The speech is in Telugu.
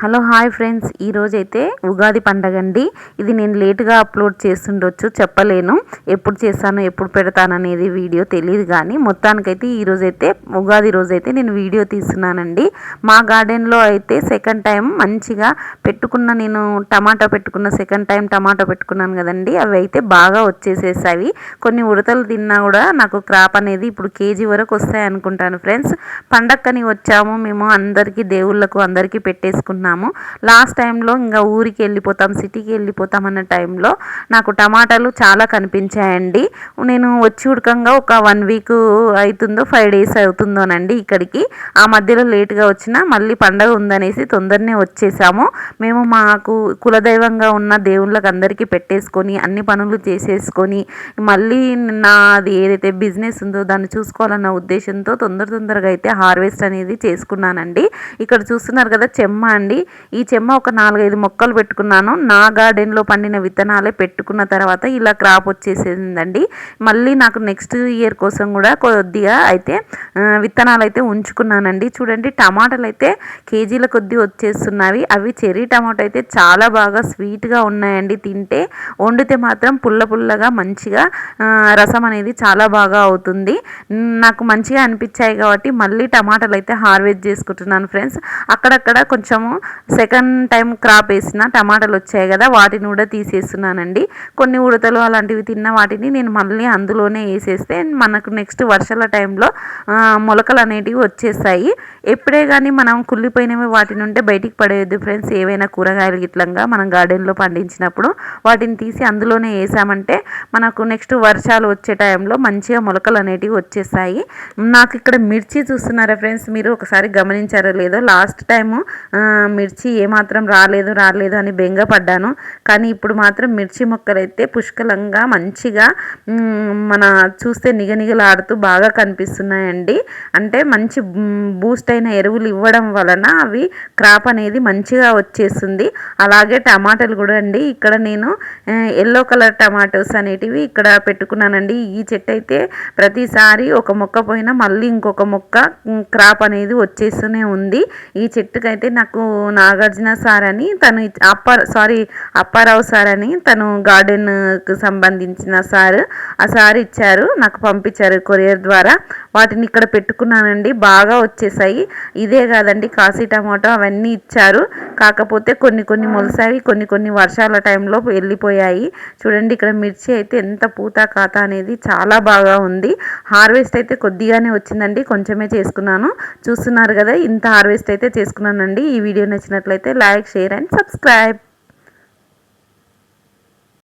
హలో హాయ్ ఫ్రెండ్స్, ఈరోజైతే ఉగాది పండగ అండి. ఇది నేను లేట్గా అప్లోడ్ చేస్తుండొచ్చు, చెప్పలేను. ఎప్పుడు చేస్తానో ఎప్పుడు పెడతాననేది వీడియో తెలియదు, కానీ మొత్తానికైతే ఈరోజైతే ఉగాది రోజైతే నేను వీడియో తీస్తున్నానండి. మా గార్డెన్లో అయితే సెకండ్ టైం మంచిగా పెట్టుకున్న, నేను టమాటా పెట్టుకున్న సెకండ్ టైం టమాటా పెట్టుకున్నాను కదండి, అవి అయితే బాగా వచ్చేసేసాయి. కొన్ని ఉడతలు తిన్నా కూడా నాకు క్రాప్ అనేది ఇప్పుడు కేజీ వరకు వస్తాయి అనుకుంటాను ఫ్రెండ్స్. పండక్కని వచ్చాము మేము, అందరికీ దేవుళ్ళకు అందరికీ పెట్టేసుకున్నాము. లాస్ట్ టైంలో ఇంకా ఊరికి వెళ్ళిపోతాం, సిటీకి వెళ్ళిపోతాం అన్న టైంలో నాకు టమాటాలు చాలా కనిపించాయండి. నేను వచ్చి ఉడకంగా ఒక 1 వీక్ అవుతుందో 5 డేస్ అవుతుందోనండి ఇక్కడికి. ఆ మధ్యలో లేట్గా వచ్చినా మళ్ళీ పండగ ఉందనేసి తొందరనే వచ్చేసాము. మేము మాకు కులదైవంగా ఉన్న దేవుళ్ళకి అందరికీ పెట్టేసుకొని అన్ని పనులు చేసేసుకొని మళ్ళీ నాది ఏదైతే బిజినెస్ ఉందో దాన్ని చూసుకోవాలన్న ఉద్దేశంతో తొందరగా అయితే హార్వెస్ట్ అనేది చేసుకున్నానండి. ఇక్కడ చూస్తున్నారు కదా చెమ్మ అండి. ఈ చెమ్మ ఒక 4-5 మొక్కలు పెట్టుకున్నాను. నా గార్డెన్లో పండిన విత్తనాలే పెట్టుకున్న తర్వాత ఇలా క్రాప్ వచ్చేసిందండి. మళ్ళీ నాకు నెక్స్ట్ ఇయర్ కోసం కూడా కొద్దిగా అయితే విత్తనాలు అయితే ఉంచుకున్నానండి. చూడండి, టమాటాలు అయితే కేజీల కొద్దీ వచ్చేస్తున్నవి. అవి చెర్రీ టమాటో అయితే చాలా బాగా స్వీట్గా ఉన్నాయండి. తింటే వండితే మాత్రం పుల్లగా మంచిగా రసం అనేది చాలా బాగా అవుతుంది. నాకు మంచిగా అనిపించాయి కాబట్టి మళ్ళీ టమాటాలు అయితే హార్వెస్ట్ చేసుకుంటున్నాను ఫ్రెండ్స్. అక్కడక్కడ కొంచెము సెకండ్ టైం క్రాప్ వేసిన టమాటాలు వచ్చాయి కదా, వాటిని కూడా తీసేస్తున్నానండి. కొన్ని ఉడతలు అలాంటివి తిన్న వాటిని నేను మళ్ళీ అందులోనే వేసేస్తే మనకు నెక్స్ట్ వర్షాల టైంలో మొలకలు అనేటివి వచ్చేస్తాయి. ఎప్పుడే కానీ మనం కుళ్ళిపోయినవి వాటిని ఉంటే బయటికి పడేయద్దు ఫ్రెండ్స్. ఏవైనా కూరగాయలు గిట్లంగా మనం గార్డెన్లో పండించినప్పుడు వాటిని తీసి అందులోనే వేసామంటే మనకు నెక్స్ట్ వర్షాలు వచ్చే టైంలో మంచిగా మొలకలు అనేటివి వచ్చేస్తాయి. నాకు ఇక్కడ మిర్చి చూస్తున్నారా ఫ్రెండ్స్, మీరు ఒకసారి గమనించారో లేదో, లాస్ట్ టైము మిర్చి ఏమాత్రం రాలేదు అని బెంగపడ్డాను. కానీ ఇప్పుడు మాత్రం మిర్చి మొక్కలు అయితే పుష్కలంగా మంచిగా మన చూస్తే నిగనిగలాడుతూ బాగా కనిపిస్తున్నాయండి. అంటే మంచి బూస్ట్ అయిన ఎరువులు ఇవ్వడం వలన అవి క్రాప్ అనేది మంచిగా వచ్చేస్తుంది. అలాగే టమాటాలు కూడా అండి, ఇక్కడ నేను ఎల్లో కలర్ టమాటోస్ అనేటివి ఇక్కడ పెట్టుకున్నానండి. ఈ చెట్టు అయితే ప్రతిసారి ఒక మొక్క పోయినా మళ్ళీ ఇంకొక మొక్క క్రాప్ అనేది వచ్చేస్తూనే ఉంది. ఈ చెట్టుకైతే నాకు నాగార్జున సార్ అని తను అప్పారావు సార్ అని తను గార్డెన్కు సంబంధించిన సార్, ఆ సార్ ఇచ్చారు, నాకు పంపించారు కొరియర్ ద్వారా. వాటిని ఇక్కడ పెట్టుకున్నానండి, బాగా వచ్చేసాయి. ఇదే కాదండి, కాశీ టమాటో అవన్నీ ఇచ్చారు. కాకపోతే కొన్ని మొలసాయి, కొన్ని వర్షాల టైంలో వెళ్ళిపోయాయి. చూడండి, ఇక్కడ మిర్చి అయితే ఎంత పూత కాత అనేది చాలా బాగా ఉంది. హార్వెస్ట్ అయితే కొద్దిగానే వచ్చిందండి, కొంచెమే చేసుకున్నాను. చూస్తున్నారు కదా, ఇంత హార్వెస్ట్ అయితే చేసుకున్నానండి. ఈ వీడియో నచ్చినట్లయితే లైక్, షేర్ అండ్ సబ్స్క్రైబ్.